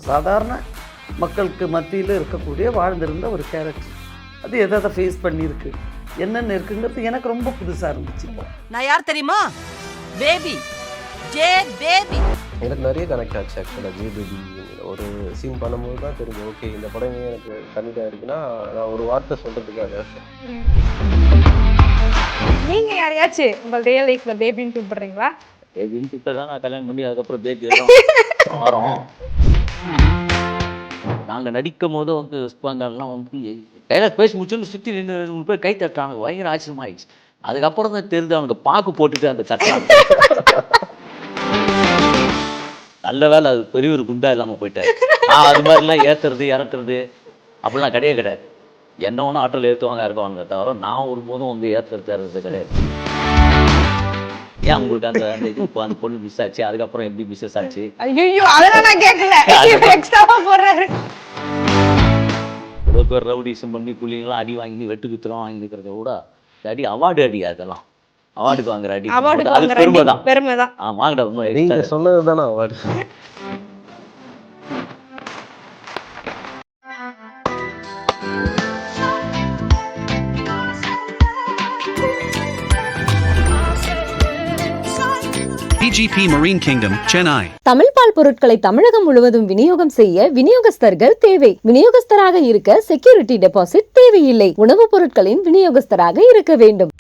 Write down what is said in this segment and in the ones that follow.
சாதாரண மக்களுக்கு மத்தியில் இருக்கக்கூடிய வாழ்ந்திருந்த ஒரு கேரக்டர். அது எதை ஃபேஸ் பண்ணியிருக்கு, என்னென்ன இருக்குங்கிறது எனக்கு ரொம்ப புதுசாக இருந்துச்சு. நான் யார் தெரியுமா? Baby, J baby. எனக்கு நிறைய கனெக்ட் ஆச்சு ஆக்சுவலாக ஜே பேபி. ஒரு சீன் பண்ணும்போது தான் தெரிஞ்சு ஓகே இந்த படம் எனக்கு கனெக்ட் ஆகிருக்குன்னா நான் ஒரு வார்த்தை சொல்கிறதுக்காக. நீங்கள் யாரையாச்சும் உங்கள் ரியல் லைஃப்பில் பேபின்னு கூப்பிட்றீங்களா? பேபின்னு கூப்பிட்டு தான் நான் கல்யாணம் பண்ணி அதுக்கப்புறம் பேபி வரோம். நாங்கள் நடிக்கும் போது வந்து ஸ்பாங்கெல்லாம் வந்து டைலாக் பேசி முடிச்சோன்னு சுற்றி நின்று பேர் கை தட்டுறாங்க. பயங்கர ஆச்சரியமாயிடுச்சு. அதுக்கப்புறம் தான் தெரிஞ்சு அவங்க பாக்கு போட்டுட்டு அந்த தட்டுறாங்க. நல்ல வேலை அது பெரிய ஒரு குண்டா இல்லாமல் போயிட்டாரு. அது மாதிரிலாம் ஏற்றுறது இறக்குறது அப்படிலாம் கிடையாது. என்ன ஒன்றும் ஆட்டோவில் ஏற்றுவாங்க இறக்குவாங்க தவிர நான் ஒருபோதும் வந்து ஏற்றுறது கிடையாது. ஏன் உங்களுக்கு அந்த இது இப்போ அந்த பொண்ணு மிஸ் ஆச்சு, அதுக்கப்புறம் எப்படி மிஸ்ஸஸ் ஆச்சு? ஐயோ அதெல்லாம் நான் கேட்கல. எக்ஸ்ட்ராவா போடுறாரு. ஒரு பேர் ரவுடிசம் பண்ணி புள்ளிங்களாம் அடி வாங்கி வெட்டு குத்துலாம் வாங்கி நிற்கிறத விட அடி அவார்டு அடி, அதெல்லாம் அவார்டுக்கு வாங்குற அடி, அது பெருமை தான். பெருமை தான். வாங்கடா நீங்க சொன்னது தானே award. PGP Marine Kingdom, Chennai. Tamil பால் பொருட்களை தமிழகம் முழுவதும் விநியோகம் செய்ய விநியோகஸ்தர்கள் தேவை. விநியோகஸ்தராக இருக்க செக்யூரிட்டி டெபாசிட் தேவையில்லை. உணவுப் பொருட்களின் விநியோகஸ்தராக இருக்க வேண்டும்.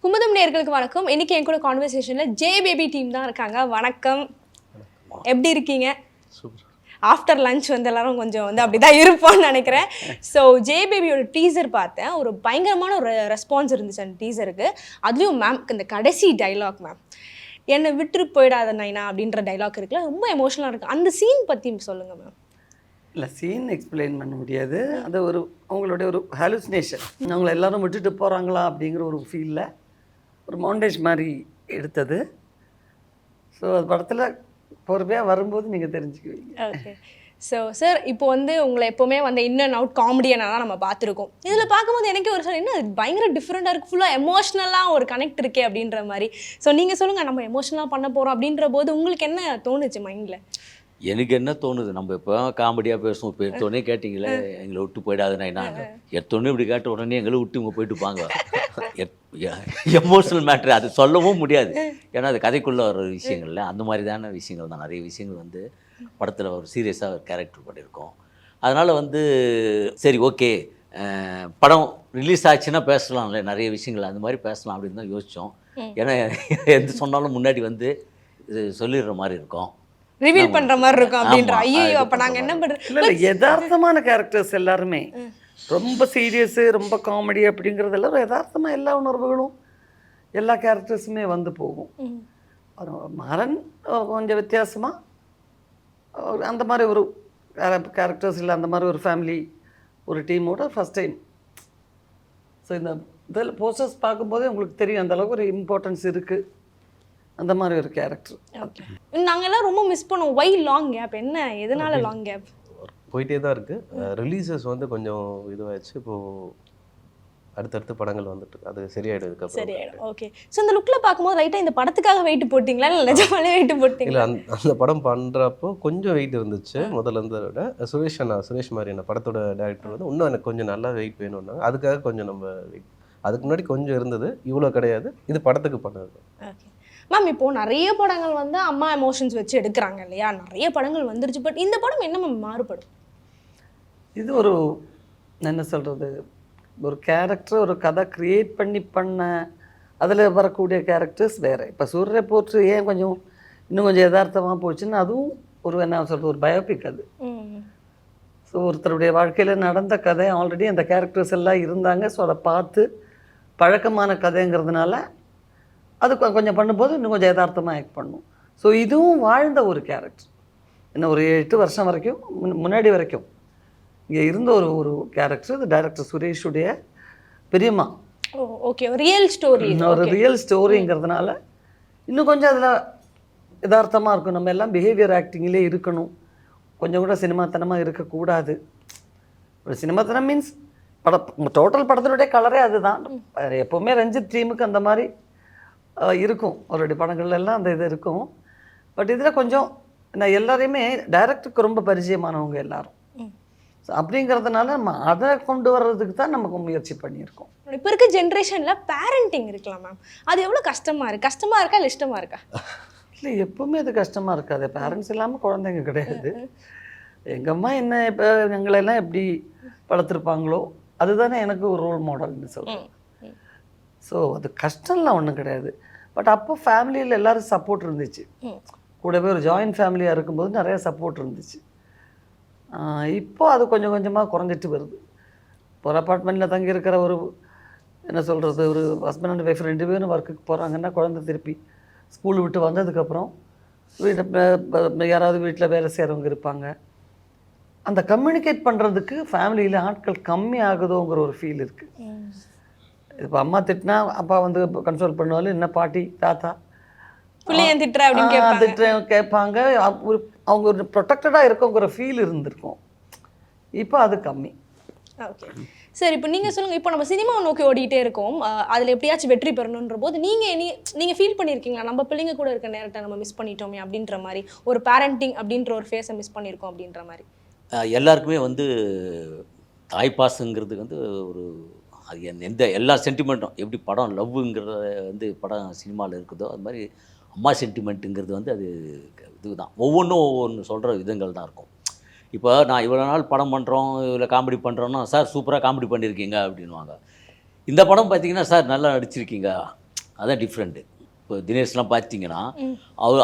குமுதம் நேயர்களுக்கு வணக்கம். இன்னைக்கு என் கூட கான்வர்சேஷன்ல ஜே பேபி டீம் தான் இருக்காங்க. வணக்கம், எப்படி இருக்கீங்க? ஆஃப்டர் லஞ்ச் வந்து எல்லாரும் கொஞ்சம் வந்து அப்படிதான் இருப்போம்னு நினைக்கிறேன். ஸோ ஜே பேபியோட டீசர் பார்த்தேன். ஒரு பயங்கரமான ஒரு ரெஸ்பான்ஸ் இருந்துச்சு அந்த டீசருக்கு. அதுலேயும் மேம் இந்த கடைசி டைலாக், மேம் என்னை விட்டு போயிடாத நைனா அப்படின்ற டைலாக் இருக்குல்ல, ரொம்ப எமோஷனலாக இருக்குது. அந்த சீன் பற்றி சொல்லுங்கள் மேம். இல்லை, சீன் எக்ஸ்பிளைன் பண்ண முடியாது. அது அவங்களுடைய ஒரு ஹாலுசினேஷன். அவங்கள எல்லாரும் விட்டுட்டு போகிறாங்களா அப்படிங்கிற ஒரு ஃபீலில் ஒரு மவுண்டேஜ் மாதிரி எடுத்தது. ஸோ அது படத்தில் பொறுமையாக வரும்போது நீங்கள் தெரிஞ்சுக்குவீங்க. ஓகே. ஸோ சார், இப்போ வந்து உங்களை எப்போவுமே வந்து இன் அண்ட் அவுட் காமெடியனாக தான் நம்ம பார்த்துருக்கோம். இதில் பார்க்கும்போது எனக்கே ஒரு சார் என்ன பயங்கர டிஃப்ரெண்ட்டாக இருக்குது, ஃபுல்லாக எமோஷ்னலாக ஒரு கனெக்ட் இருக்கே அப்படின்ற மாதிரி. ஸோ நீங்கள் சொல்லுங்கள், நம்ம எமோஷ்னலாக பண்ண போகிறோம் அப்படின்ற போது உங்களுக்கு என்ன தோணுச்சு மைண்டில்? எனக்கு என்ன தோணுது, நம்ம இப்போ காமெடியாக பேசுவோம். இப்போ எடுத்தோடனே கேட்டிங்களே எங்களை விட்டு போயிடாதுன்னா என்ன, எடுத்தோடனே இப்படி கேட்ட உடனே எங்களை விட்டு இவங்க போயிட்டு பாங்க. எமோஷனல் மேட்ரு அது சொல்லவும் முடியாது. ஏன்னா அது கதைக்குள்ளே வர விஷயங்கள்ல அந்த மாதிரி தான விஷயங்கள் தான். நிறைய விஷயங்கள் வந்து படத்தில் ஒரு சீரியஸாக ஒரு கேரக்டர் பண்ணியிருக்கோம். அதனால் வந்து சரி ஓகே, படம் ரிலீஸ் ஆச்சுன்னா பேசலாம்ல, நிறைய விஷயங்கள் அந்த மாதிரி பேசலாம் அப்படின்னு தான் யோசித்தோம். ஏன்னா எந்த சொன்னாலும் முன்னாடி வந்து இது சொல்லிடுற மாதிரி இருக்கும், ரிவீல் பண்ற மாதிரி இருக்கும் அப்படின்ற. ஐயோ அப்ப நாங்க என்ன பண்றது? இல்லை, யதார்த்தமான கேரக்டர்ஸ் எல்லாருமே ரொம்ப சீரியஸு ரொம்ப காமெடி அப்படிங்கிறதெல்லாம் யதார்த்தமாக எல்லா உணர்வுகளும் எல்லா கேரக்டர்ஸுமே வந்து போகும். மாறன் கொஞ்சம் வித்தியாசமாக அந்த மாதிரி ஒரு கேரக்டர்ஸ் இல்லை, அந்த மாதிரி ஒரு ஃபேமிலி ஒரு டீமோட ஃபஸ்ட் டைம். ஸோ இந்த இதில் போஸ்டர்ஸ் பார்க்கும்போதே உங்களுக்கு தெரியும் அந்த அளவுக்கு ஒரு இம்பார்ட்டன்ஸ் இருக்குது அந்த மாதிரி ஒரு கேரக்டர். ஓகே. நாங்கெல்லாம் ரொம்ப மிஸ் பண்ணோம். வை லாங் கேப்? என்ன எதனால லாங் கேப்? போயிட்டே தான் இருக்குது. ரிலீசஸ் வந்து கொஞ்சம் இதுவாகிடுச்சு. இப்போது அடுத்தடுத்து படங்கள் வந்துட்டு அது சரியாயிடும். சரியாயிடும். ஓகே. ஸோ இந்த லுக்கில் பார்க்கும்போது லைட்டாக இந்த படத்துக்காக வெயிட் போட்டிங்களா இல்லை நிஜமாலே வெயிட் போட்டிங்களா? இல்லை, அந்த படம் பண்ணுறப்போ கொஞ்சம் வெயிட் இருந்துச்சு முதல்ல இருந்ததை விட. சுரேஷ் மாதிரி என்ன படத்தோட டேரக்டர் வந்து இன்னும் எனக்கு கொஞ்சம் நல்லா வெயிட் வேணும்னாங்க. அதுக்காக கொஞ்சம் நம்ம வெயிட், அதுக்கு முன்னாடி கொஞ்சம் இருந்தது, இவ்வளோ கிடையாது. இது படத்துக்கு பண்ணது. Okay ma'am. இப்போது நிறைய படங்கள் வந்து அம்மா எமோஷன்ஸ் வச்சு எடுக்கிறாங்க இல்லையா, நிறைய படங்கள் வந்துருச்சு. பட் இந்த படம் என்ன மேம் மாறுபடும்? இது ஒரு என்ன சொல்கிறது, ஒரு கேரக்டர் ஒரு கதை க்ரியேட் பண்ண அதில் வரக்கூடிய கேரக்டர்ஸ் வேறு. இப்போ சூரிய போற்று ஏன் கொஞ்சம் இன்னும் கொஞ்சம் யதார்த்தமாக போச்சுன்னா அதுவும் ஒரு என்ன சொல்கிறது ஒரு பயோபிக். அது ஸோ ஒருத்தருடைய வாழ்க்கையில் நடந்த கதை ஆல்ரெடி அந்த கேரக்டர்ஸ் எல்லாம் இருந்தாங்க. ஸோ அதை பார்த்து பழக்கமான கதைங்கிறதுனால அது கொஞ்சம் பண்ணும்போது இன்னும் கொஞ்சம் யதார்த்தமாக ஆக்ட் பண்ணும். ஸோ இதுவும் வாழ்ந்த ஒரு கேரக்டர். இன்னும் ஒரு 8 வருஷம் வரைக்கும் முன்னாடி வரைக்கும் இங்கே இருந்த ஒரு கேரக்டர். இது டைரக்டர் சுரேஷுடைய பெரியம்மா. Okay, real story. ஒரு ரியல் ஸ்டோரிங்கிறதுனால இன்னும் கொஞ்சம் அதில் யதார்த்தமாக இருக்கும். நம்ம எல்லாம் பிஹேவியர் ஆக்டிங்கிலே இருக்கணும், கொஞ்சம் கூட சினிமாத்தனமாக இருக்கக்கூடாது. ஒரு சினிமாத்தனம் மீன்ஸ் டோட்டல் படத்தினுடைய கலரே அதுதான். எப்போவுமே ரஞ்சித் டீமுக்கு அந்த மாதிரி இருக்கும், அவருடைய படங்கள்ல எல்லாம் அந்த இது இருக்கும். பட் இதில் கொஞ்சம் நான் எல்லாரையுமே டைரக்டருக்கு ரொம்ப பரிச்சயமானவங்க எல்லாரும். So, அப்படிங்கிறதுனால நம்ம அதை கொண்டு வர்றதுக்கு தான் நமக்கு முயற்சி பண்ணியிருக்கோம். இப்போ இருக்க ஜென்ரேஷன்ல பேரண்டிங் இருக்கலாம் மேம், அது எவ்வளோ கஷ்டமா இருக்கா இல்லை இஷ்டமா இருக்கா? இல்லை, எப்பவுமே அது கஷ்டமாக இருக்காது. பேரண்ட்ஸ் இல்லாமல் குழந்தைங்க கிடையாது. எங்கள் அம்மா என்ன இப்போ எங்களெல்லாம் எப்படி வளர்த்துருப்பாங்களோ அதுதானே எனக்கு ஒரு ரோல் மாடல்னு சொல்கிறேன். ஸோ அது கஷ்டம்லாம் ஒன்றும் கிடையாது. பட் அப்போ ஃபேமிலியில் எல்லோரும் சப்போர்ட் இருந்துச்சு. கூடவே ஒரு ஜாயின்ட் ஃபேமிலியாக இருக்கும்போது நிறைய சப்போர்ட் இருந்துச்சு. இப்போ அது கொஞ்சம் கொஞ்சமாக குறைஞ்சிட்டு வருது. ஒரு அப்பார்ட்மெண்ட்டில் தங்கி இருக்கிற ஒரு என்ன சொல்கிறது, ஒரு ஹஸ்பண்ட் அண்ட் ஒய்ஃப் 2 பேரும் ஒர்க்குக்கு போகிறாங்கன்னா குழந்தை திருப்பி ஸ்கூல் விட்டு வந்ததுக்கப்புறம் யாராவது வீட்டில் வேலை செய்கிறவங்க இருப்பாங்க. அந்த கம்யூனிகேட் பண்ணுறதுக்கு ஃபேமிலியில் ஆட்கள் கம்மி ஆகுதோங்கிற ஒரு ஃபீல் இருக்குது. இப்போ அம்மா திட்டினா அப்பா வந்து கன்சோல் பண்ணுவாலும், என்ன பாட்டி தாத்தா திட்டுறேன் கேட்பாங்க. அவங்க ஒரு ப்ரொடெக்டடாக இருக்கோங்கிற ஃபீல் இருந்திருக்கும். இப்போ அது கம்மி. ஓகே சரி, இப்போ நீங்கள் சொல்லுங்கள், இப்போ நம்ம சினிமாவை நோக்கி ஓடிட்டே இருக்கோம், அதில் எப்படியாச்சும் வெற்றி பெறணுன்ற போது நீங்கள் ஃபீல் பண்ணியிருக்கீங்களா, நம்ம பிள்ளைங்க கூட இருக்க நேரத்தை நம்ம மிஸ் பண்ணிட்டோமே அப்படின்ற மாதிரி, ஒரு பேரண்டிங் அப்படின்ற ஒரு ஃபேஸை மிஸ் பண்ணியிருக்கோம் அப்படின்ற மாதிரி? எல்லாருக்குமே வந்து தாய்ப்பாசங்கிறது வந்து ஒரு அது எந்த எல்லா சென்டிமெண்ட்டும் எப்படி படம் லவ்வுங்கிறத வந்து படம் சினிமாவில் இருக்குதோ அது மாதிரி அம்மா சென்டிமெண்ட்டுங்கிறது வந்து அது இதுதான். ஒவ்வொன்றும் ஒவ்வொன்று சொல்கிற விதங்கள் தான் இருக்கும். இப்போ நான் இவ்வளோ நாள் படம் பண்ணுறோம், இவ்வளோ காமெடி பண்ணுறோன்னா, சார் சூப்பராக காமெடி பண்ணியிருக்கீங்க அப்படின்வாங்க. இந்த படம் பார்த்தீங்கன்னா, சார் நல்லா நடிச்சிருக்கீங்க, அதான் டிஃப்ரெண்ட்டு. இப்போ தினேஷ்லாம் பார்த்தீங்கன்னா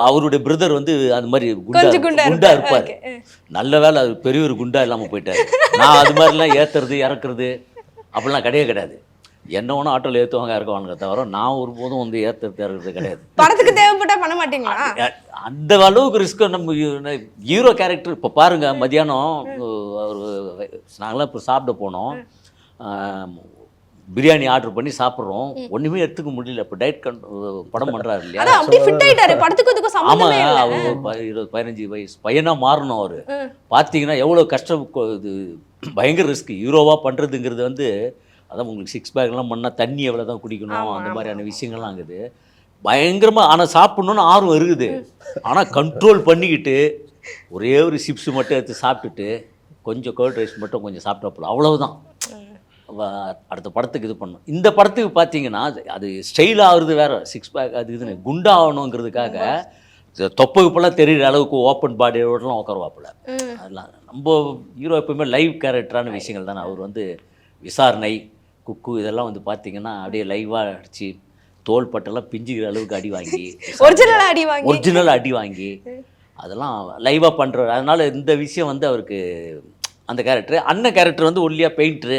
அவருடைய பிரதர் வந்து அந்த மாதிரி குண்டா இருப்பார். நல்ல வேலை அது பெரிய ஒரு குண்டா இல்லாமல் போயிட்டார். நான் அது மாதிரிலாம் ஏற்றுறது இறக்குறது அப்படிலாம் கிடையாது. என்ன ஒன்றும் ஆட்டோவில் ஏற்றுவாங்க இறக்குவாங்க தவிர நான் ஒருபோதும் வந்து ஏற்றுறது இறக்குறது கிடையாது. படத்துக்கு தேவைப்பட்டா பண்ண மாட்டீங்களா? அந்த அளவுக்கு ரிஸ்க் நம்ம ஹீரோ கேரக்டர். இப்போ பாருங்கள், மதியானம் ஒரு நாங்களாம் இப்போ சாப்பிட போனோம், பிரியாணி ஆர்டர் பண்ணி சாப்பிட்றோம், ஒன்றுமே எடுத்துக்க முடியல. இப்போ டயட் படம் பண்ணுறாரு இல்லையா? ஆமாம், அவர் 20-15 வயசு பையனாக மாறணும். அவர் பார்த்தீங்கன்னா எவ்வளோ கஷ்டம், இது பயங்கர ரிஸ்க். ஹீரோவாக பண்ணுறதுங்கிறது வந்து அதான் உங்களுக்கு 6 பேக்லாம் பண்ணால் தண்ணி எவ்வளோ தான் குடிக்கணும், அந்த மாதிரியான விஷயங்கள்லாம் இருக்குது பயங்கரமாக. ஆனால் சாப்பிட்ணுன்னு ஆர்வம் இருக்குது, ஆனால் கண்ட்ரோல் பண்ணிக்கிட்டு ஒரே ஒரு சிப்ஸ் மட்டும் எடுத்து சாப்பிட்டுட்டு கொஞ்சம் கர்ட் ரைஸ் மட்டும் கொஞ்சம் சாப்பிட்டப்போ அவ்வளவுதான். அடுத்த படத்துக்கு இது பண்ணணும். இந்த படத்துக்கு பார்த்தீங்கன்னா அது ஸ்டைல் ஆகுறது வேறு, 6 பேக் அது இதுன்னு குண்டாகணுங்கிறதுக்காக தொப்பகுப்பெல்லாம் தெரிகிற அளவுக்கு ஓப்பன் பாடியோடலாம் உட்காருவாப்பில். அதெல்லாம் நம்ம ஹீரோ எப்பவுமே லைவ் கேரக்டரான விஷயங்கள் தானே. அவர் வந்து விசாரணை, குக்கு இதெல்லாம் வந்து பார்த்தீங்கன்னா அப்படியே லைவாக அடித்து தோல் பட்டெல்லாம் பிஞ்சுக்கிற அளவுக்கு அடி வாங்கி ஒரிஜினல் அடி வாங்கி அதெல்லாம் லைவாக பண்ணுறாரு. அதனால் இந்த விஷயம் வந்து அவருக்கு அந்த கேரக்டர். அண்ணன் கேரக்டர் வந்து ஒல்லியாக பெயிண்ட்ரு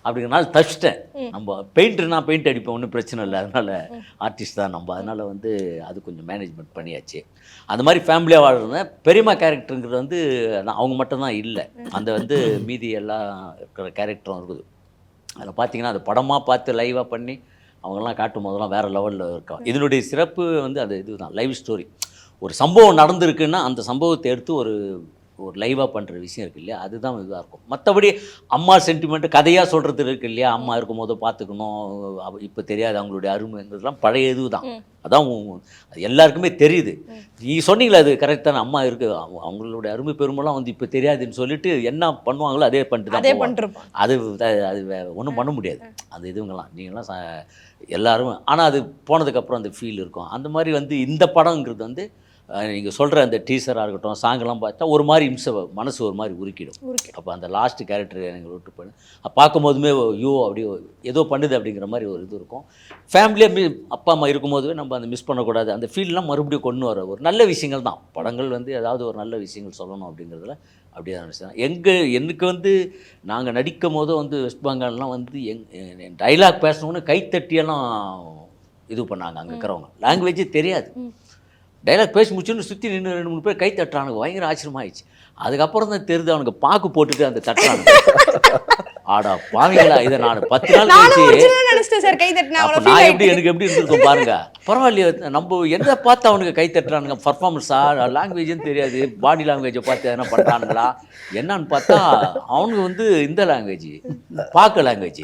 அப்படிங்கிறனால தச்சிட்டேன். நம்ம பெயிண்ட்ரு, நான் பெயிண்ட் அடிப்பேன், ஒன்றும் பிரச்சனை இல்லை. அதனால் ஆர்டிஸ்ட் தான் நம்ம, அதனால் வந்து அது கொஞ்சம் மேனேஜ்மெண்ட் பண்ணியாச்சு. அந்த மாதிரி ஃபேமிலியாக வாழ்றேன். பெரியம்மா கேரக்டருங்கிறது வந்து அவங்க மட்டும்தான் இல்லை, அந்த வந்து மீதி எல்லாம் இருக்கிற கேரக்டரும் இருக்குது. அதில் பார்த்தீங்கன்னா அது படமாக பார்த்து லைவாக பண்ணி அவங்கெல்லாம் காட்டும் போதெல்லாம் வேறு லெவலில் இருக்கும். இதனுடைய சிறப்பு வந்து அது இதுதான், லைவ் ஸ்டோரி. ஒரு சம்பவம் நடந்திருக்குன்னா அந்த சம்பவத்தை எடுத்து ஒரு லைவாக பண்ணுற விஷயம் இருக்குது இல்லையா, அதுதான் இதாக இருக்கும். மற்றபடி அம்மா சென்டிமெண்ட் கதையாக சொல்கிறது இருக்குது இல்லையா, அம்மா இருக்கும் போது பார்த்துக்கணும், இப்போ தெரியாது அவங்களுடைய அருமைங்கிறதுலாம் பழைய இது தான். அதான் எல்லாருக்குமே தெரியுது. நீ சொன்னீங்களா, அது கரெக்ட் தானே. அம்மா இருக்குது, அவங்களுடைய அருமை பெருமெல்லாம் வந்து இப்போ தெரியாதுன்னு சொல்லிட்டு என்ன பண்ணுவாங்களோ அதே பண்ணிட்டு தான். அது ஒன்றும் பண்ண முடியாது அது இதுங்கெல்லாம். நீங்களாம் எல்லாரும், ஆனால் அது போனதுக்கப்புறம் அந்த ஃபீல் இருக்கும். அந்த மாதிரி வந்து இந்த படங்கிறது வந்து நீங்கள் சொல்கிற அந்த டீசராக இருக்கட்டும், சாங்கெல்லாம் பார்த்தா ஒரு மாதிரி மனசு ஒரு மாதிரி உருக்கிடும். அப்போ அந்த லாஸ்ட் கேரக்டர் எனக்கு விட்டு பண்ணு பார்க்கும்போதுமே ஐயோ அப்படி ஏதோ பண்ணுது அப்படிங்கிற மாதிரி ஒரு இது இருக்கும். ஃபேமிலியாக அப்பா அம்மா இருக்கும்போதுவே நம்ம அந்த மிஸ் பண்ணக்கூடாது. அந்த ஃபீல்லாம் மறுபடியும் கொண்டு வர ஒரு நல்ல விஷயங்கள் தான் படங்கள் வந்து. ஏதாவது ஒரு நல்ல விஷயங்கள் சொல்லணும் அப்படிங்கிறதுல அப்படியே தான் நினச்சேன். எனக்கு வந்து நாங்கள் நடிக்கும் போதும் வந்து வெஸ்ட் பெங்கால்லாம் வந்து டைலாக் பேசணுன்னு கைத்தட்டியெல்லாம் இது பண்ணாங்க. அங்கே இருக்கிறவங்க லாங்குவேஜே தெரியாது, டைலாக் பேசி முடிச்சுன்னு சுற்றி நின்று 2-3 பேர் கை தட்டுறானுங்க. பயங்கர ஆச்சரியமாகிடுச்சு. அதுக்கப்புறம் தான் தெரியுது அவனுக்கு பாக்கு போட்டுட்டு அந்த தட்டுறானுங்க. ஆடா பாவிங்களா, இதை நான் 10 நாள் நானும் கழிச்சு ஒரிஜினல் நினைச்சிட்டேன் சார் கை தட்டினா அப்போ அவ்வளோ நான் ஃபீல் எப்படி எனக்கு எப்படி இருந்திருக்கும் பாருங்க. பரவாயில்லையே, நம்ம எதை பார்த்து அவனுக்கு கை தட்டுறானுங்க, பர்ஃபார்மன்ஸா லாங்குவேஜ்னு தெரியாது, பாடி லாங்குவேஜை பார்த்து எதனா பண்ணுறானுங்களா என்னன்னு பார்த்தா அவனுக்கு வந்து இந்த லாங்குவேஜ் பார்க்க லாங்குவேஜ்.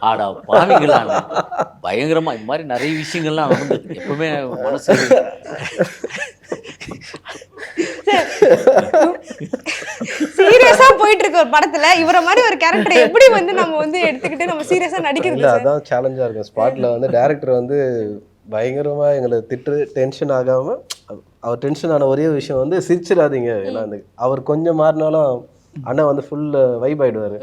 ஆடா பாவிங்களான்னு பயங்கரமாக இந்த மாதிரி நிறைய விஷயங்கள்லாம் நடந்து எப்பவுமே மனசு சீரியஸா போயிட்டு இருக்க ஒரு படத்துல இவரை மாதிரி ஒரு கேரக்டர் எப்படி வந்து நம்ம வந்து எடுத்துக்கிட்டு நம்ம சீரியஸா நடிக்கிறது இல்லை சார்? அதான் சேலஞ்சாக இருக்கும். ஸ்பாட்டில் வந்து டேரக்டர் வந்து பயங்கரமாக எங்களை டென்ஷன் ஆகாமல், அவர் டென்ஷன் ஆன ஒரே விஷயம் வந்து சிரிச்சிடாதீங்க. ஏன்னா அந்த அவர் கொஞ்சம் மாறினாலும் அண்ணா வந்து ஃபுல் வைப் ஆகிடுவார்.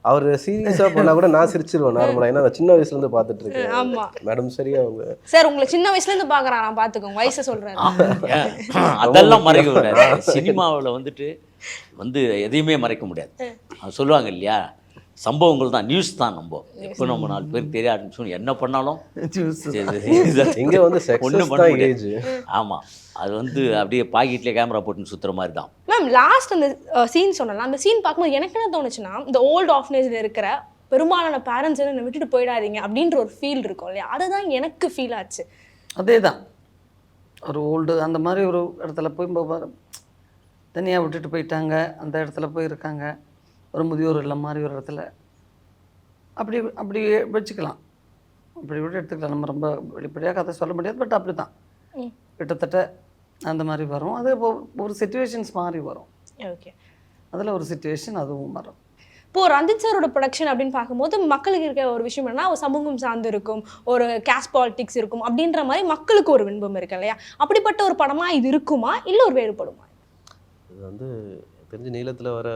அவர் சீரியஸாக பண்ணால் கூட நான் சிரிச்சிருவேன் நார்மலாக. ஏன்னா நான் சின்ன வயசுலேருந்து பார்த்துட்டு இருக்கேன். ஆமா மேடம் சரியா அவங்க சார் உங்களை சின்ன வயசுல இருந்து பாக்குறான், நான் பாத்துக்கோங்க வயசை சொல்றேன். அதெல்லாம் மறைக்க முடியாது. சினிமாவில் வந்துட்டு வந்து எதையுமே மறைக்க முடியாது. அது சொல்லுவாங்க இல்லையா, சம்பவங்கள் தான் நியூஸ் தான். நம்ம எப்போ நம்ம 4 பேருக்கு தெரிய ஆரம்பிச்சோம் என்ன பண்ணாலும் இங்கே வந்து ஒன்றும் சக்ஸஸ் பண்ண தான் முடியாது. ஏஜ். ஆமாம், அது வந்து அப்படியே பாக்கெட்லேயே கேமரா போட்டுன்னு சுற்றுற மாதிரி தான். மேம் லாஸ்ட் அந்த சீன் சொன்னலாம், அந்த சீன் பார்க்கும்போது எனக்கு என்ன தோணுச்சுன்னா, இந்த ஓல்டு ஆஃப்னேஜில் இருக்கிற பெரும்பாலான பேரண்ட்ஸ் என்னை விட்டுட்டு போயிடாதீங்க அப்படின்ற ஒரு ஃபீல் இருக்கும் இல்லையா, அதுதான் எனக்கு ஃபீல் ஆச்சு. அதே தான், ஒரு ஓல்டு அந்த மாதிரி ஒரு இடத்துல போய் தனியாக விட்டுட்டு போயிட்டாங்க, அந்த இடத்துல போய் இருக்காங்க, ஒரு முதியோர் இல்லம் மாதிரி ஒரு இடத்துல. அப்படி அப்படி வச்சுக்கலாம், அப்படி விட்டு எடுத்துக்கலாம். நம்ம ரொம்ப வெளிப்படையாக கதை சொல்ல முடியாது, பட் அப்படி தான் கிட்டத்தட்ட அந்த மாதிரி வரும். அது ஒரு சிச்சுவேஷன்ஸ் மாதிரி வரும். ஓகே, அதில் ஒரு சிச்சுவேஷன் அதுவும் வரும். இப்போது ரஞ்சித் சாரோட ப்ரொடக்ஷன் அப்படின்னு பார்க்கும்போது மக்களுக்கு இருக்க ஒரு விஷயம் என்னன்னா, ஒரு சமூகம் சார்ந்து இருக்கும், ஒரு கேஸ்ட் பாலிடிக்ஸ் இருக்கும் அப்படின்ற மாதிரி மக்களுக்கு ஒரு விருப்பம் இருக்கு இல்லையா, அப்படிப்பட்ட ஒரு படமாக இது இருக்குமா இல்லை ஒரு வேறுபடுமா? இது வந்து தெரிஞ்சு நீளத்தில் வர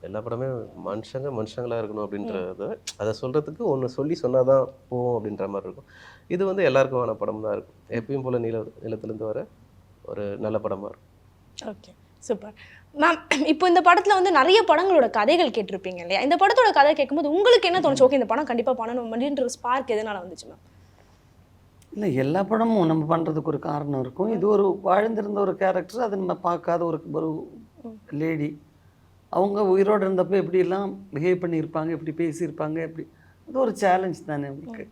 எல்லா படமே மனுஷங்களாக இருக்கணும் அப்படின்றத அதை சொல்கிறதுக்கு ஒன்று சொன்னால் தான் போவோம் அப்படின்ற மாதிரி இருக்கும். இது வந்து எல்லாருக்குமான படம் தான் இருக்கும். எப்பயும் போல் நீளத்துலேருந்து வர ஒரு நல்ல படமாக இருக்கும். Okay, super ma'am. இப்போ இந்த படத்தில் வந்து நிறைய படங்களோட கதைகள் கேட்டிருப்பீங்க இல்லையா, இந்த படத்தோட கதை கேட்கும்போது உங்களுக்கு என்ன தோணுச்சு, ஓகே இந்த படம் கண்டிப்பாக பண்ணணும் அப்படின்ற ஒரு ஸ்பார்க் எதனால் வந்துச்சு மேம்? இல்லை, எல்லா படமும் நம்ம பண்ணுறதுக்கு ஒரு காரணம் இருக்கும். இது ஒரு வாழ்ந்திருந்த ஒரு கேரக்டர், அது நம்ம பார்க்காத ஒரு லேடி, அவங்க உயிரோடு இருந்தப்போ எப்படிலாம் பிஹேவ் பண்ணியிருப்பாங்க, எப்படி பேசியிருப்பாங்க, எப்படி, அது ஒரு சேலஞ்ச் தானே உங்களுக்கு.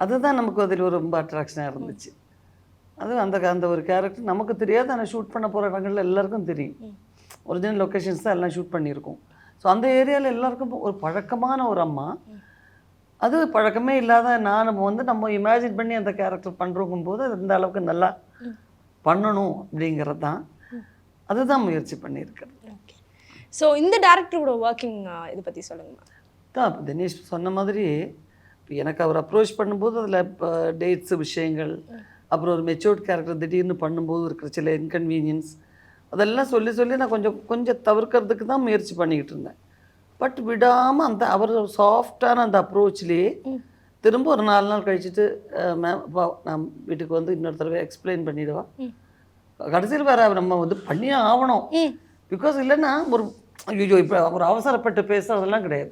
அதுதான் நமக்கு அதில் ஒரு ரொம்ப அட்ராக்ஷனாக இருந்துச்சு. அது அந்த ஒரு கேரக்டர் நமக்கு தெரியாது, ஆனால் ஷூட் பண்ண போகிற இடங்கள்ல எல்லாருக்கும் தெரியும். ஒரிஜினல் லொக்கேஷன்ஸ் தான் எல்லாம் ஷூட் பண்ணியிருக்கோம். ஸோ அந்த ஏரியாவில் எல்லாருக்கும் ஒரு பழக்கமான ஒரு அம்மா, அது பழக்கமே இல்லாத நம்ம இமேஜின் பண்ணி அந்த கேரக்டர் பண்ணுறோங்கும் போது அது இந்த அளவுக்கு நல்லா பண்ணணும் அப்படிங்கிறது தான், அதுதான் முயற்சி பண்ணியிருக்கிறது. ஓகே, ஸோ இந்த டேரக்டரோட ஒர்க்கிங் இதை பற்றி சொல்லுங்கம்மா. தான் இப்போ தினேஷ் சொன்ன மாதிரி, இப்போ எனக்கு அவர் அப்ரோச் பண்ணும்போது அதில் இப்போ டேட்ஸு விஷயங்கள், அப்புறம் ஒரு மெச்சூர்ட் கேரக்டர் திடீர்னு பண்ணும்போது இருக்கிற சில இன்கன்வீனியன்ஸ், அதெல்லாம் சொல்லி நான் கொஞ்சம் தவிர்க்கிறதுக்கு தான் முயற்சி பண்ணிக்கிட்டு இருந்தேன். பட் விடாமல் அவர் சாஃப்டான அந்த அப்ரோச்லேயே திரும்ப ஒரு 4 நாள் கழிச்சுட்டு மேம் நான் வீட்டுக்கு வந்து இன்னொரு தடவை எக்ஸ்பிளைன் பண்ணிவிடுவா. கடைசியில் வேறு நம்ம வந்து பண்ணியே ஆகணும். பிகாஸ் இல்லைன்னா ஐயோ இப்போ ஒரு அவசரப்பட்டு பேசுறதெல்லாம் கிடையாது.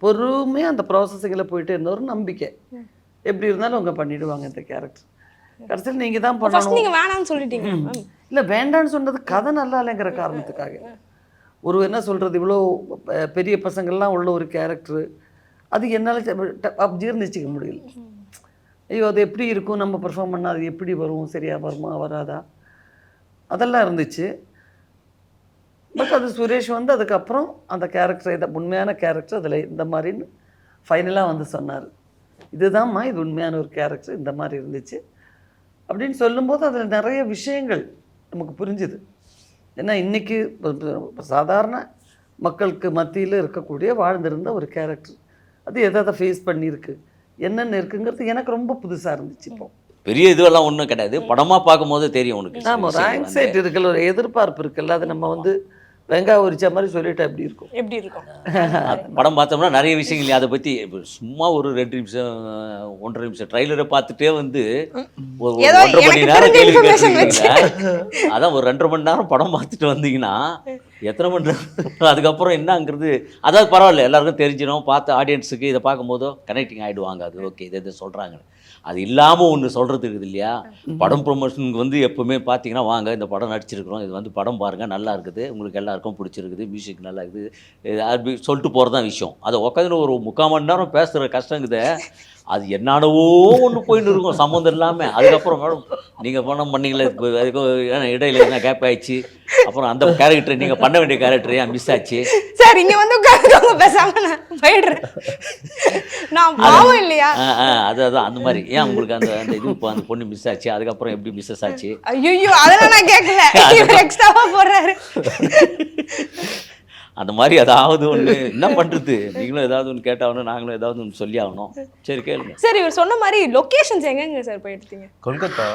பொறுமையாக அந்த ப்ராசஸிங்கில் போயிட்டே இருந்த ஒரு நம்பிக்கை, எப்படி இருந்தாலும் அவங்க பண்ணிவிடுவாங்க இந்த கேரக்டர். கடைசியில் நீங்கள் தான் பண்ணணும். நீங்கள் வேணாம்னு சொல்லிட்டீங்க. இல்லை, வேண்டான்னு சொன்னது கதை நல்லா இல்லைங்கிற காரணத்துக்காக. என்ன சொல்கிறது, இவ்வளோ பெரிய பசங்கள்லாம் உள்ள ஒரு கேரக்டரு, அது என்னால் ஜீர்ணிச்சிக்க முடியல. ஐயோ அது எப்படி இருக்கும், நம்ம பெர்ஃபார்ம் பண்ணால் அது எப்படி வரும், சரியாக வருமா வராதா, அதெல்லாம் இருந்துச்சு. பட் அது சுரேஷ் வந்து அதுக்கப்புறம் அந்த கேரக்டர் உண்மையான கேரக்டர் அதில் இந்த மாதிரின்னு ஃபைனலாக வந்து சொன்னார், இதுதான்மா இது உண்மையான ஒரு கேரக்டர், இந்த மாதிரி இருந்துச்சு அப்படின்னு சொல்லும்போது அதில் நிறைய விஷயங்கள் நமக்கு புரிஞ்சுது. ஏன்னா இன்றைக்கி சாதாரண மக்களுக்கு மத்தியில் இருக்கக்கூடிய வாழ்ந்திருந்த ஒரு கேரக்டர், அது எதை ஃபேஸ் பண்ணியிருக்கு, என்னென்ன இருக்குங்கிறது எனக்கு ரொம்ப புதுசாக இருந்துச்சு. இப்போ பெரிய இதுவெல்லாம் ஒன்றும் கிடையாது, படமாக பார்க்கும்போது தெரியும் உனக்கு. ஆமாம், ஒரு ஆங்ஸைட்டி இருக்குல்ல, ஒரு எதிர்பார்ப்பு இருக்குல்ல, அது நம்ம வந்து வெங்காயம் உரிச்ச மாதிரி சொல்லிட்டா எப்படி இருக்கும். படம் பார்த்தோம்னா நிறைய விஷயங்கள் அதை பற்றி சும்மா ஒரு 2 நிமிஷம் 1.5 நிமிஷம் ட்ரைலரை பார்த்துட்டே வந்து ஒரு 1.5 மணி நேரம் கேள்வி கேட்டுருக்கீங்களா, அதான் ஒரு 2.5 மணி நேரம் படம் பார்த்துட்டு வந்தீங்கன்னா எத்தனை மணி நேரம் அதுக்கப்புறம் என்னங்கிறது அதாவது பரவாயில்ல, எல்லாருக்கும் தெரிஞ்சிடும், பார்த்து ஆடியன்ஸுக்கு இதை பார்க்கும்போதோ கனெக்டிங் ஆகிடுவாங்க. அது ஓகே, இதை சொல்கிறாங்க. அது இல்லாமல் ஒன்று சொல்கிறது இருக்குது இல்லையா, படம் ப்ரொமோஷனுக்கு வந்து எப்போவுமே பார்த்தீங்கன்னா வாங்க இந்த படம் நடிச்சிருக்கிறோம், இது வந்து படம் பாருங்கள் நல்லா இருக்குது, உங்களுக்கு எல்லாருக்கும் பிடிச்சிருக்குது, மியூசிக் நல்லா இருக்குது, அப்படி சொல்லிட்டு போகிறது தான் விஷயம். அதை உட்காந்து ஒரு 3/4 மணி நேரம் பேசுகிற கஷ்டங்குது. அது என்னடவோ ஒன்று போயின்னு இருக்கும் சம்மந்தம் இல்லாமல். அதுக்கப்புறம் மேடம் நீங்கள் பணம் பண்ணீங்களே, அதுக்கும் இடையில என்ன கேப் ஆயிடுச்சு, அப்புறம் அந்த கேரக்டர் நீங்கள் பண்ண வேண்டிய கேரக்டர் ஏன் மிஸ் ஆச்சு. சார் இங்க வந்து உட்கார்ந்துக்கோங்க, பேசாம நான் போயிடுறேன். நான் பாவம் இல்லையா? அதான் அந்த மாதிரி ஏன் உங்களுக்கு அந்த அந்த இது இப்போ அந்த பொண்ணு மிஸ் ஆச்சு, அதுக்கப்புறம் எப்படி மிஸ்ஸஸ் ஆச்சு. ஐயோ அதெல்லாம் நான் கேட்கல, எக்ஸ்ட்ராவா போடுறாரு. அந்த மாதிரி ஏதாவது ஒன்று என்ன பண்ணுறது, நீங்களும் ஏதாவது ஒன்று கேட்டாகணும், நாங்களும் ஏதாவது ஒன்று சொல்லி ஆகணும். சரி கேளுங்க. சரி, இவர் சொன்ன மாதிரி லொகேஷன்ஸ் எங்கங்க சார் போய் எடுத்தீங்க? கொல்கத்தா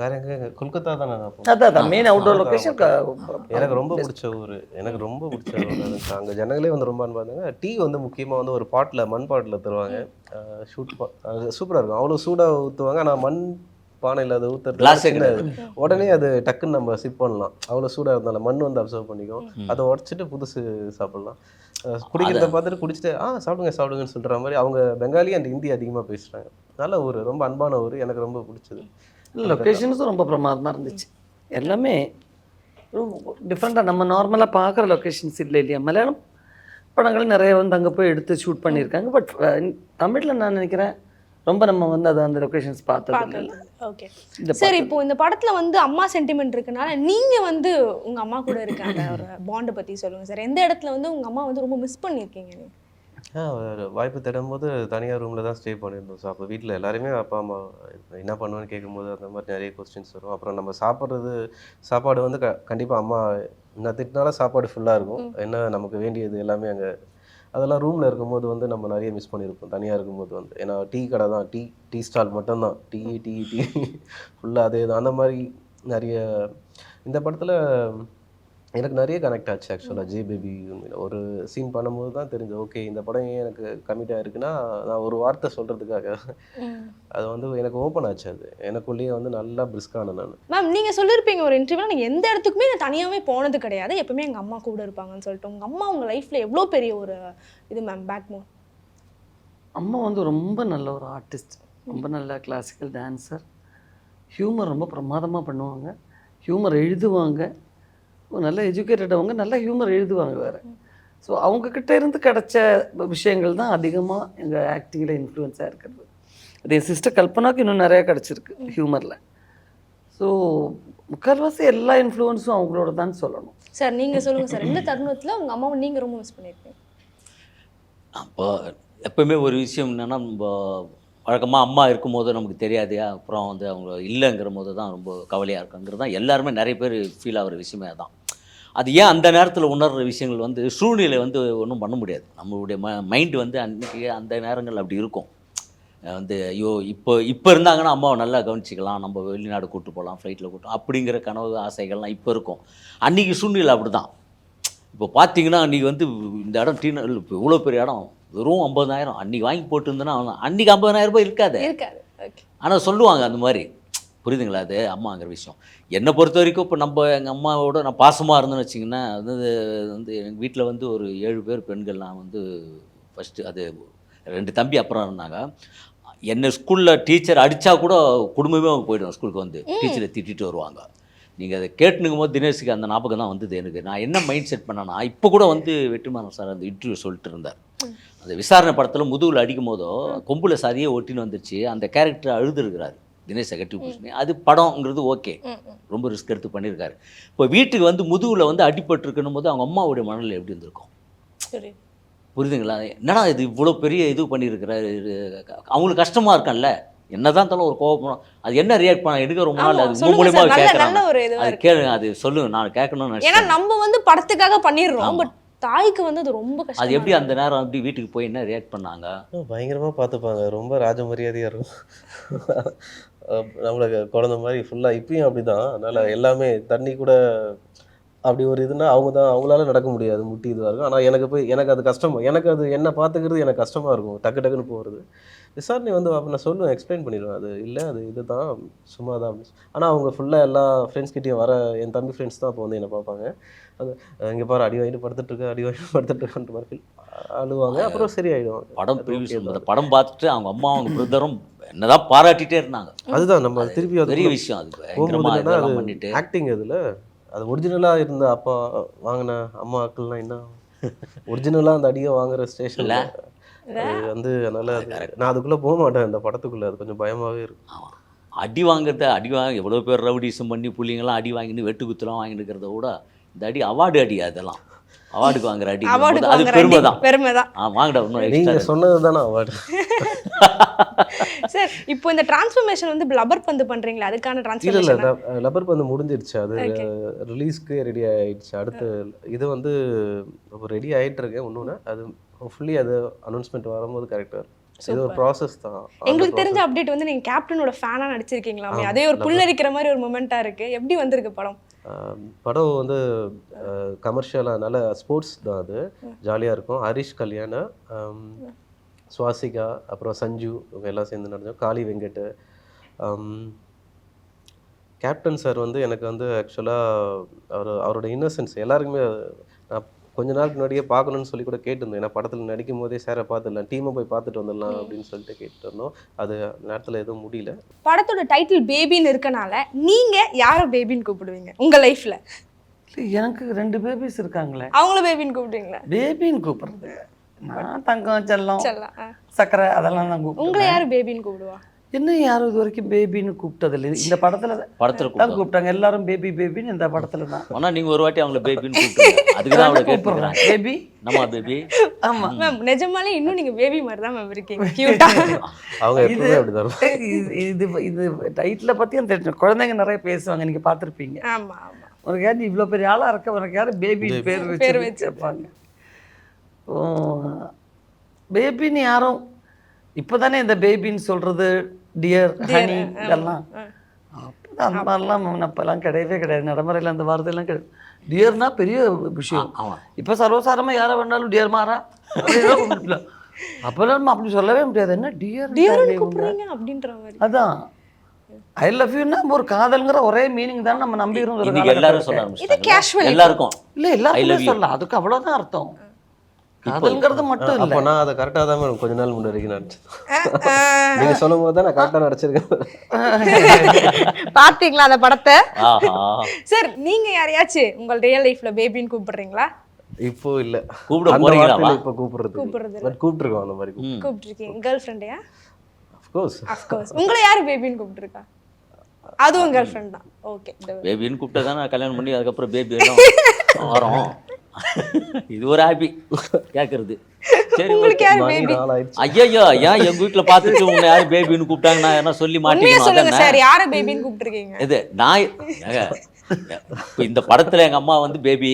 வேற எங்க? கொல்கத்தா தானே நான் போனேன். அதான் மெயின் அவுட்டோர் லொகேஷன். எனக்கு ரொம்ப பிடிச்ச ஊர், எனக்கு அங்கே ஜனங்களே வந்து ரொம்ப அன்பாங்க. டீ வந்து முக்கியமாக வந்து ஒரு பாட்டில், மண் பாட்டில் தருவாங்க. ஷூட் சூப்பராக இருக்கும், அவ்வளோ சூடாக ஊற்றுவாங்க. ஆனால் மண் பானையில் அதை ஊற்றுறது உடனே அது டக்குன்னு நம்ம சிப் பண்ணலாம், அவ்வளோ சூடாக இருந்தாலும் மண் வந்து அப்சர்வ் பண்ணிக்கும். அதை உடச்சிட்டு புதுசு சாப்பிட்லாம். குடிக்கிறத பார்த்துட்டு குடிச்சிட்டு சாப்பிடுங்கன்னு சொல்கிற மாதிரி. அவங்க பெங்காலி அண்ட் ஹிந்தி அதிகமாக பேசுகிறாங்க. நல்ல ஊர், ரொம்ப அன்பான ஊர், எனக்கு ரொம்ப பிடிச்சது. லொக்கேஷன்ஸும் ரொம்ப பிரமாதமாக இருந்துச்சு. எல்லாமே டிஃப்ரெண்ட்டாக நம்ம நார்மலாக பார்க்குற லொக்கேஷன்ஸ் இல்லை இல்லையா. மலையாளம் படங்கள் நிறைய வந்து அங்கே போய் எடுத்து ஷூட் பண்ணியிருக்காங்க. பட் தமிழில் நான் நினைக்கிறேன் ரொம்ப நம்ம வந்து அதை அந்த லொக்கேஷன்ஸ் பார்த்தது. ஓகே சரி, இப்போ இந்த படத்துல வந்து அம்மா சென்டிமெண்ட் இருக்கனால நீங்க வந்து உங்க அம்மா கூட இருக்க அந்த ஒரு பாண்டை பத்தி சொல்லுங்க சார். எந்த இடத்துல வந்து உங்க அம்மா வந்து ரொம்ப மிஸ் பண்ணியிருக்கீங்க நீங்க? வாய்ப்பு தேடும்போது தனியார் ரூமில் தான் ஸ்டே பண்ணியிருந்தோம். ஸோ அப்போ வீட்டில் எல்லாருமே அப்பா அம்மா என்ன பண்ணுவேன்னு கேட்கும்போது அந்த மாதிரி நிறைய கொஸ்டின்ஸ் வரும். அப்புறம் நம்ம சாப்பாடு வந்து கண்டிப்பாக அம்மா என்ன திட்டினாலும் சாப்பாடு ஃபுல்லாக இருக்கும். என்ன நமக்கு வேண்டியது எல்லாமே அங்கே, அதெல்லாம் ரூமில் இருக்கும்போது வந்து நம்ம நிறைய மிஸ் பண்ணியிருப்போம் தனியாக இருக்கும்போது வந்து. ஏன்னா டீ கடை தான், டீ ஸ்டால் மட்டும்தான், டீ ஃபுல்லாக அதே தான். அந்த மாதிரி நிறைய இந்த படத்தில் எனக்கு நிறைய கனெக்ட் ஆச்சு ஆக்சுவலாக. ஜே பேபி ஒரு சீன் பண்ணும்போது தான் தெரிஞ்சது, ஓகே இந்த படம் ஏன் எனக்கு கமிட்டாக இருக்குன்னா நான் ஒரு வார்த்தை சொல்கிறதுக்காக அது வந்து எனக்கு ஓப்பன் ஆச்சு. அது எனக்குள்ளேயே வந்து நல்லா பிரிஸ்கான நான். மேம் நீங்கள் சொல்லியிருப்பீங்க ஒரு இன்டர்வியூவில், நீங்கள் எந்த இடத்துக்குமே நான் தனியாகவே போனது கிடையாது, எப்பவுமே எங்கள் அம்மா கூட இருப்பாங்கன்னு சொல்லிட்டு. உங்கள் அம்மா உங்கள் லைஃப்பில் எவ்வளோ பெரிய ஒரு இது மேம் பேக் போன்? அம்மா வந்து ரொம்ப நல்ல ஒரு ஆர்டிஸ்ட், ரொம்ப நல்ல கிளாசிக்கல் டான்ஸர், ஹியூமர் ரொம்ப பிரமாதமாக பண்ணுவாங்க, ஹியூமர் எழுதுவாங்க, நல்ல எஜுகேட்டடவங்க, நல்ல ஹியூமர் எழுதுவாங்க வேறு. ஸோ அவங்கக்கிட்ட இருந்து கிடச்ச விஷயங்கள் தான் அதிகமாக எங்கள் ஆக்டிங்கில் இன்ஃப்ளூயன்ஸாக இருக்கிறது. அது என் சிஸ்டர் கல்பனாவுக்கு இன்னும் நிறையா கிடச்சிருக்கு ஹியூமரில். ஸோ முக்கால்வாசி எல்லா இன்ஃப்ளூயன்ஸும் அவங்களோட தான் சொல்லணும். சார் நீங்கள் சொல்லுங்கள் சார், எந்த தருணத்தில் உங்கள் அம்மாவை நீங்கள் ரொம்ப மிஸ் பண்ணியிருக்கீங்க? அப்போ எப்போவுமே ஒரு விஷயம் என்னென்னா, நம்ம வழக்கமாக அம்மா இருக்கும்போது நமக்கு தெரியாது, அப்புறம் வந்து அவங்க இல்லைங்கிற போது தான் ரொம்ப கவலையாக இருக்குங்கிறது தான் எல்லாருமே நிறைய பேர் ஃபீல் ஆகிற விஷயமே தான். அது ஏன் அந்த நேரத்தில் உணர்கிற விஷயங்கள் வந்து சூழ்நிலை வந்து ஒன்றும் பண்ண முடியாது. நம்மளுடைய மைண்டு வந்து அன்றைக்கி அந்த நேரங்கள் அப்படி இருக்கும். வந்து ஐயோ இப்போ இருந்தாங்கன்னா அம்மாவை நல்லா கவனிச்சிக்கலாம், நம்ம வெளிநாடு கூப்பிட்டு போகலாம், ஃப்ளைட்டில் கூப்பிட்டு அப்படிங்கிற கனவு ஆசைகள்லாம் இப்போ இருக்கும். அன்றைக்கி சூழ்நிலை அப்படி தான். இப்போ பார்த்தீங்கன்னா அன்றைக்கி வந்து இந்த இடம் இப்போ இவ்வளோ பெரிய இடம் வெறும் 50,000 அன்றைக்கி வாங்கி போட்டுருந்தேன்னா அன்றைக்கி 50,000 ரூபாய் இருக்காது. ஆனால் சொல்லுவாங்க அந்த மாதிரி, புரியுதுங்களா? அது அம்மாங்கிற விஷயம் என்னை பொறுத்த வரைக்கும். இப்போ எங்கள் அம்மாவோட நான் பாசமாக இருந்தேன்னு வச்சிங்கன்னா, அது வந்து எங்கள் வீட்டில் வந்து ஒரு 7 பேர் பெண்கள். நான் வந்து ஃபஸ்ட்டு அது 2 தம்பி அப்புறம் இருந்தாங்க. என்னை ஸ்கூலில் டீச்சர் அடித்தா கூட குடும்பமே அவங்க போய்டுவோம் ஸ்கூலுக்கு வந்து டீச்சரை திட்டிட்டு வருவாங்க. நீங்கள் அதை கேட்டுனுக்கும் போது தினேஷுக்கு அந்த ஞாபகம் தான் வந்தது எனக்கு. நான் என்ன மைண்ட் செட் பண்ணேன்னா, இப்போ கூட வந்து வெற்றிமாறன் சார் அந்த இன்டர்வியூ சொல்லிட்டு இருந்தார். அந்த விசாரணை படத்தில் முதுகில் அடிக்கும் போதோ கொம்புல சதியே ஒட்டின்னு வந்துருச்சு, அந்த கேரக்டர் அழுதுருக்கிறாரு தினேஷ் செகட்டிவ் பூஷணி. அது படம்ங்கிறது ஓகே, ரொம்ப ரிஸ்க் எடுத்து பண்ணியிருக்காரு. இப்போ வீட்டுக்கு வந்து முதுகில் வந்து அடிபட்டுருக்கணும் போது அவங்க அம்மாவுடைய மனநிலை எப்படி இருந்திருக்கும்? புரியுதுங்களா? என்னடா இது இவ்வளோ பெரிய இது பண்ணியிருக்கிறாரு, அவங்களுக்கு கஷ்டமாக இருக்கான்ல, என்னதான் இருந்தாலும் ஒரு கோவப்படும். அது என்ன ரியாக்ட் பண்ண எடுக்க ரொம்ப நாள் அது மூலமா கேட்குறாங்க. அது கேளுங்க, அது சொல்லுங்க, நான் கேட்கணும்னு. ஏன்னா நம்ம வந்து படத்துக்காக பண்ணிடுறோம், பட் தாய்க்கு வந்து அது ரொம்ப கஷ்டம். அது எப்படி அந்த நேரம் அப்படி வீட்டுக்கு போய் என்ன ரியாக்ட் பண்ணாங்க? பயங்கரமாக பார்த்துப்பாங்க, ரொம்ப ராஜமரியாதையாக இருக்கும். நம்மளுக்கு குழந்த மாதிரி ஃபுல்லாக இப்பயும் அப்படி தான். அதனால் எல்லாமே தண்ணி கூட அப்படி ஒரு இதுனா அவங்களால நடக்க முடியாது, முட்டி இதுவாக இருக்கும். ஆனால் எனக்கு அது கஷ்டமா, எனக்கு அது என்ன பார்த்துக்கிறது எனக்கு கஷ்டமாக இருக்கும், டக்கு டக்குன்னு போகிறது. விசாரணை வந்து அப்போ நான் சொல்லுவேன், எக்ஸ்பிளைன் பண்ணிடுவேன், அது இல்லை அது இதுதான் சும்மா தான் அப்படின்னு. ஆனால் அவங்க ஃபுல்லாக எல்லா ஃப்ரெண்ட்ஸ்கிட்டையும் வர என் தம்பி ஃப்ரெண்ட்ஸ் தான் அப்போ வந்து என்னை பார்ப்பாங்க. அது இங்கே பாரு அடி வாங்கிட்டு படுத்துட்ருக்கன்ற மாதிரி ஃபீல் அழுவாங்க. அப்புறம் சரி ஆகிடுவாங்க. படம் அந்த படம் பார்த்துட்டு அவங்க அம்மா அவங்க பிரதரும் என்னதான் பாராட்டிகிட்டே இருந்தாங்க. அதுதான் நம்ம திருப்பி அது பெரிய விஷயம். அது பயங்கரமா இதெல்லாம் பண்ணிட்டு ஆக்டிங் இதில் அது ஒரிஜினலாக இருந்த அப்பா வாங்கின அம்மாக்கள்லாம் என்ன ஒரிஜினலாக அந்த அடியை வாங்குற ஸ்டேஷனில் அது வந்து அதனால் நான் அதுக்குள்ளே போக மாட்டேன், அந்த படத்துக்குள்ளே. அது கொஞ்சம் பயமாகவே இருக்கும். அடி வாங்க எவ்வளோ பேர் ரவுடிசம் பண்ணி புள்ளிங்கெல்லாம் அடி வாங்கிட்டு வெட்டு குத்துலாம் வாங்கிட்டு இருக்கிறத விட இந்த அடி அவார்டு அடி, அதெல்லாம் அவார்டுக்கு வாங்குற அடி, அது பெருமை தான். வாங்கடா இன்னும் நீங்கள் சொன்னது தானே அவார்டு. சார் இப்போ இந்த டிரான்ஸ்ஃபர்மேஷன் வந்து லப்பர் பந்து பண்றீங்களா, அதுக்கான டிரான்ஸ்ஃபர்மேஷன்? இல்லை லப்பர் பந்து முடிஞ்சிருச்சு, அது ரிலீஸ்க்கு ரெடி ஆகிடுச்சு. அடுத்து இது வந்து ரெடி ஆகிட்டு இருக்கேன் இன்னொன்று. அது ஃபுல்லி அது அனௌன்ஸ்மெண்ட் வரும்போது கரெக்டாக இருக்கும். இது ஒரு ப்ராசஸ் தான். எங்களுக்கு தெரிஞ்ச அப்டேட் வந்து நீங்கள் கேப்டனோட ஃபேனாக நடிச்சிருக்கீங்களாமே, அதே ஒரு புல்லரிக்கிற மாதிரி ஒரு மொமெண்ட்டாக இருக்குது. எப்படி வந்திருக்கு படம்? படம் வந்து கமர்ஷியலாக நல்ல ஸ்போர்ட்ஸ் தான், அது ஜாலியாக இருக்கும். ஹரிஷ் கல்யாணா, சுவாசிகா, அப்புறம் சஞ்சு, இவங்க எல்லாம் சேர்ந்து நடந்தோம். காளி வெங்கட், கேப்டன் சார் வந்து எனக்கு வந்து ஆக்சுவலாக அவரோட இன்னசென்ஸ் எல்லாருக்குமே நான் கொஞ்ச நாளுக்கு முன்னாடியே பார்க்கணுன்னு சொல்லி கூட கேட்டிருந்தேன். ஏன்னா படத்தில் நடிக்கும் போதே சாரை பார்த்துடலாம், டீமை போய் பார்த்துட்டு வந்துடலாம் அப்படின்னு சொல்லிட்டு கேட்டுட்டு இருந்தோம். அது நேரத்தில் எதுவும் முடியல. படத்தோட டைட்டில் பேபின்னு இருக்கனால நீங்கள் யாரை பேபின்னு கூப்பிடுவீங்க உங்கள் லைஃப்பில்? எனக்கு 2 பேபிஸ் இருக்காங்களே, அவங்கள பேபின்னு கூப்பிடுவீங்களா? பேபின்னு கூப்பிடுறது நான் தங்கம் செல்லம் சக்கரை அதெல்லாம் தான் கூப்பிடுவேன். உங்களை யார் பேபின்னு கூப்பிடுவா? என்ன யாரும் இது வரைக்கும் பேபின்னு கூப்பிட்டதில்லை. இந்த படத்துல தான் கூப்பிட்டாங்க எல்லாரும், பேபி பேபின்னு இந்த படத்துல தான். ஆனால் நீங்கள் ஒரு வாட்டி அவங்கள பேபின்னு கூப்பிடுங்க, அதுக்கு தான் அவங்கள கூப்பிடுறேன். பேபி நம்ம பேபி. ஆமா மேம், நிஜமாலே இன்னும் நீங்க பேபி மாதிரி தான் மேம் இருக்கீங்க, கியூட்டா. அவங்க எப்பவுமே அப்படிதான். இது டைட்டில் பத்தி அந்த குழந்தைங்க நிறைய பேசுவாங்க, நீங்க பார்த்துருப்பீங்க. ஆமா ஆமா. உனக்கு யாரு இவ்வளோ பெரிய ஆளா இருக்க, உனக்கு யாரு பேபி பேர் வச்சு வைப்பாங்க. ஓ பேபின்னு யாரும் இப்போதானே இந்த பேபின்னு சொல்றது, டியர் ஹனி இதெல்லாம் அப்போதான் அந்த மாதிரிலாம் அப்போல்லாம் கிடையவே கிடையாது, நடைமுறையில் அந்த வார்த்தையெல்லாம் கிடையாது. டியர்னா பெரிய விஷயம். இப்போ சர்வசாரமாக யாரை வேணாலும் டியர் மாறா அப்படிலாம் அப்போல்லாம் நம்ம அப்படி சொல்லவே முடியாது. என்ன டியர் அப்படின்ற மாதிரி. அதான் ஐ லவ் யூன்னா ஒரு காதல்ங்கிற ஒரே மீனிங் தான் நம்ம நம்பிக்கிறோம். எல்லாரும் சொல்ல ஆரம்பிச்சிட்டாங்க, எல்லாருக்கும். இல்லை எல்லாருமே சொல்லலாம், அதுக்கு அவ்வளோதான் அர்த்தம். காதல்ங்கிறது மட்டும் இல்லை. அப்போ நான் அதை கரெக்டாக தான் மேடம் கொஞ்ச நாள் முன்னாடி வரைக்கும் நடிச்சேன். நீங்கள் சொல்லும் போது தான் நான் கரெக்டாக நடிச்சிருக்கேன். பார்த்தீங்களா அந்த படத்தை? சார் நீங்க யாரையாச்சும் உங்கள் ரியல் லைஃப்ல பேபின்னு கூப்பிடுறீங்களா? இப்போ இல்லை, கூப்பிட போறீங்களா? இப்போ கூப்பிடுறது பட் கூப்பிட்டுருக்கோம் அந்த மாதிரி. கூப்பிட்டுருக்கீங்க கேர்ள் ஃப்ரெண்டையா? அஃப்கோர்ஸ். உங்களை யாரு பேபின்னு கூப்பிட்டுருக்கா? அதுவும் கேர்ள் ஃப்ரெண்ட் தான். ஓகே, பேபின்னு கூப்பிட்டா தான் நான் கல்யாணம் பண்ணி அதுக்கப்புறம் பேபி வரோம். இது ஒரு ஹாப்பி கேட்கறது. சரி, ஐயோ ஏன் எங்க வீட்டுல பார்த்துட்டு உன்னை யாரும் பேபின்னு கூப்பிட்டாங்க, நான் என்ன சொல்லி மாட்டேன். சார் யாரை பேபின்னு கூப்பிட்டுருக்கீங்க? இது நான் இப்போ இந்த படத்துல எங்க அம்மா வந்து பேபி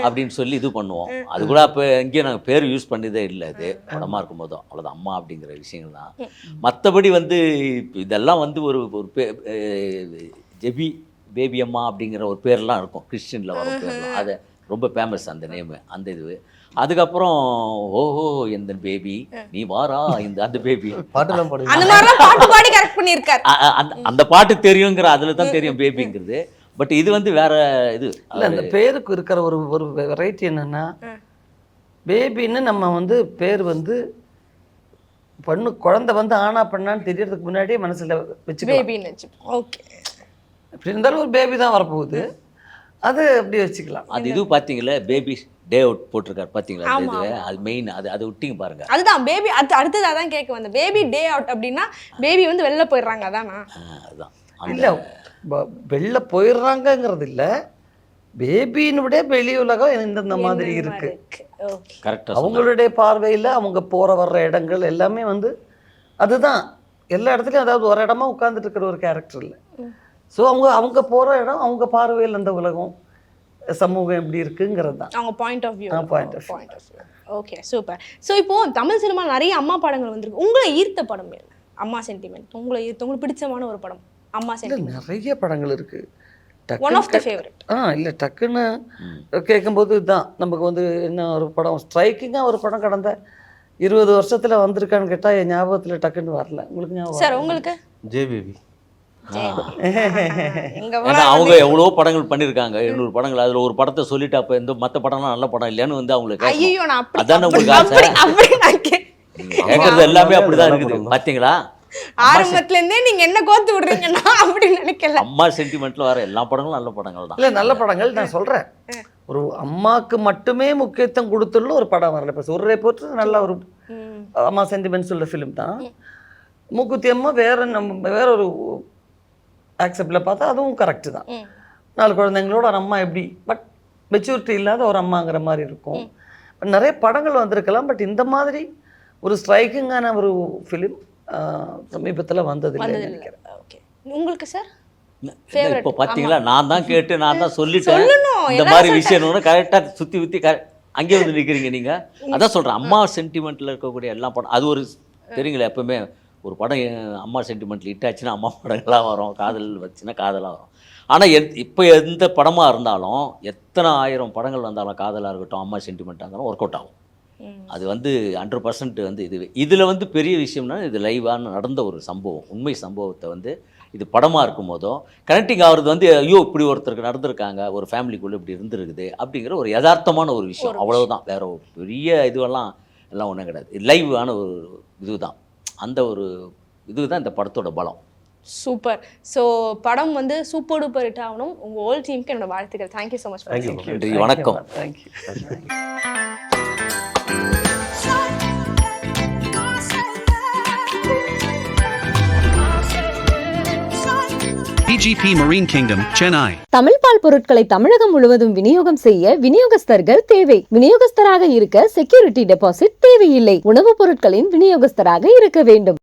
அப்படின்னு சொல்லி இது பண்ணுவோம். அது கூட அப்போ எங்கேயும் நாங்கள் பேர் யூஸ் பண்ணதே இல்லை. இது படமா இருக்கும் போதும் அவ்வளோதான், அம்மா அப்படிங்கிற விஷயங்கள் தான். மற்றபடி வந்து இதெல்லாம் வந்து ஒரு ஜெபி பேபி அம்மா அப்படிங்கிற ஒரு பேர்லாம் இருக்கும், கிறிஸ்டியனில் வரும் பேர்லாம். அது ரொம்ப ஃபேமஸ் அந்த நேமு, அந்த இது. அதுக்கப்புறம் ஓஹோ இந்த பேபி நீ வாரா அந்த பேபி பாட்டுலாம் பாடு, அந்த மாதிரிலாம் பாட்டு பாடி கரெக்ட் பண்ணியிருக்காரு. அந்த பாட்டு தெரியுங்கிற அதில் தான் தெரியும் பேபிங்கிறது. பட் இது வந்து வேற இது இல்லை. அந்த பேருக்கு இருக்கிற ஒரு வெரைட்டி என்னன்னா, பேபின்னு நம்ம வந்து பேர் வந்து குழந்தை வந்து ஆனா பண்ணான்னு தெரியறதுக்கு முன்னாடியே மனசுல வச்சுக்கலாம். ஓகே, எப்படி இருந்தாலும் ஒரு பேபி தான் வரப்போகுது, அது அப்படி வச்சுக்கலாம். அது இது பார்த்தீங்களா, பேபி டே அவுட் போட்டிருக்காரு பார்த்தீங்களா, அது மெயின். அது விட்டிங்க பாருங்க. அதுதான் பேபி. அடுத்தது அதான் கேட்க வந்தேன், பேபி டே அவுட் அப்படின்னா பேபி வந்து வெளில போயிடுறாங்க, அதானா? அதுதான். இல்லை வெளில போயிடுறாங்கங்கிறது இல்லை, பேபின்னு விட வெளி உலகம் இந்த மாதிரி இருக்கு. கரெக்டாக அவங்களுடைய பார்வையில் அவங்க போகிற வர்ற இடங்கள் எல்லாமே வந்து அதுதான். எல்லா இடத்துலையும் அதாவது ஒரு இடமா உட்காந்துட்டு இருக்கிற ஒரு கேரக்டர் இல்லை. ஸோ அவங்க போகிற இடம், அவங்க பார்வையில் அந்த உலகம் சமூகம் எப்படி இருக்குங்கிறது தான் அவங்க point of view. Okay, super. So இப்போ தமிழ் சினிமா நிறைய அம்மா படங்கள் வந்திருக்கு. உங்களை ஈர்த்த படம் அம்மா சென்டிமெண்ட், உங்களுக்கு பிடிச்சமான ஒரு படம் அம்மா சென்டிமெண்ட்? நிறைய படங்கள் இருக்குது. One of the favourite. இல்லை டக்குன்னு கேட்கும்போது இதுதான் நமக்கு வந்து என்ன ஒரு படம் ஸ்ட்ரைக்கிங்காக ஒரு படம் கடந்த 20 வருஷத்தில் வந்திருக்கான்னு கேட்டால் என் ஞாபகத்தில் டக்குன்னு வரல. உங்களுக்கு ஞாபகம் சார் உங்களுக்கு? ஜேபிபி. எங்க ஏன்னா அவங்க எவ்வளோ படங்கள் பண்ணியிருக்காங்க, 700 படங்கள். அதில் ஒரு படத்தை சொல்லிட்டு அப்போ இந்த மற்ற படம்லாம் நல்ல படம் இல்லையான்னு வந்து அவங்களுக்கு ஐயோ நான் அப்படி அதானே உங்களுக்கு ஆசை. அப்படி நான் கேட்கறது எல்லாமே அப்படிதான் இருக்குது பார்த்தீங்களா? ஆரம்பத்துல இருந்தே நீங்க என்ன கோத்து விடுறீங்கன்னா அப்படி நினைக்கல. அம்மா சென்டிமெண்ட்ல வர எல்லா படங்களும் நல்ல படங்கள் தான். இல்லை நல்ல படங்கள் நான் சொல்கிறேன். ஒரு அம்மாவுக்கு மட்டுமே முக்கியத்துவம் கொடுத்துள்ள ஒரு படம் வரல. இப்போ சூரரை போட்டு நல்ல ஒரு அம்மா சென்டிமெண்ட்ஸ் உள்ள ஃபிலிம் தான். மூக்குத்தி அம்மா வேற ஒரு ஆக்செப்டில் பார்த்தா அதுவும் கரெக்டு தான். 4 குழந்தைங்களோட ஒரு அம்மா எப்படி பட் மெச்சூரிட்டி இல்லாத ஒரு அம்மாங்கிற மாதிரி இருக்கும். நிறைய படங்கள் வந்திருக்கலாம். பட் இந்த மாதிரி ஒரு ஸ்ட்ரைக்கிங்கான ஒரு ஃபிலிம் சமீபத்தில் வந்தது இல்லைன்னு நினைக்கிறேன். ஓகே, உங்களுக்கு சார்? இப்போ பார்த்தீங்களா, நான் தான் கேட்டு நான் தான் சொல்லிட்டேன். சொல்லணும், இந்த மாதிரி விஷயம் கரெக்டாக சுற்றி அங்கே வந்து நிற்கிறீங்க நீங்கள். அதான் சொல்கிறேன், அம்மா சென்டிமெண்ட்டில் இருக்கக்கூடிய எல்லா படம் அது ஒரு தெரியுங்களா. எப்பவுமே ஒரு படம் அம்மா சென்டிமெண்ட்டில் ஹிட் ஆச்சுன்னா அம்மா படங்களாக வரும், காதல் வச்சுன்னா காதலாக வரும். ஆனால் இப்போ எந்த படமாக இருந்தாலும் எத்தனை 1000 படங்கள் வந்தாலும் காதலாக இருக்கட்டும் அம்மா சென்டிமெண்ட்டாக இருந்தாலும் ஒர்க் அவுட் ஆகும். அது வந்து 100% வந்து இதுவே. இதில் வந்து பெரிய விஷயம்னா இது லைவான நடந்த ஒரு சம்பவம், உண்மை சம்பவத்தை வந்து இது படமாக இருக்கும் போதும் கனெக்டிங் ஆகிறது வந்து ஐயோ இப்படி ஒருத்தருக்கு நடந்திருக்காங்க, ஒரு ஃபேமிலிக்குள்ளே இப்படி இருந்துருக்குது அப்படிங்கிற ஒரு யதார்த்தமான ஒரு விஷயம், அவ்வளவுதான். வேற ஒரு பெரிய இதுவெல்லாம் எல்லாம் ஒன்றும் கிடையாது. லைவான ஒரு இதுதான், அந்த ஒரு இதுதான் இந்த படத்தோட பலம். சூப்பர். ஸோ படம் வந்து சூப்பர் டூப்பர் ஹிட் ஆகணும். உங்கள் ஹோல் டீமுக்கு என்னோட வாழ்த்துக்கள். Thank you so much. நன்றி, வணக்கம். Thank you. PGP Marine Kingdom, Chennai. Tamil பால் பொருட்களை தமிழகம் முழுவதும் விநியோகம் செய்ய விநியோகஸ்தர்கள் தேவை. விநியோகஸ்தராக இருக்க செக்யூரிட்டி டெபாசிட் தேவையில்லை. உணவுப் பொருட்களின் விநியோகஸ்தராக இருக்க வேண்டும்.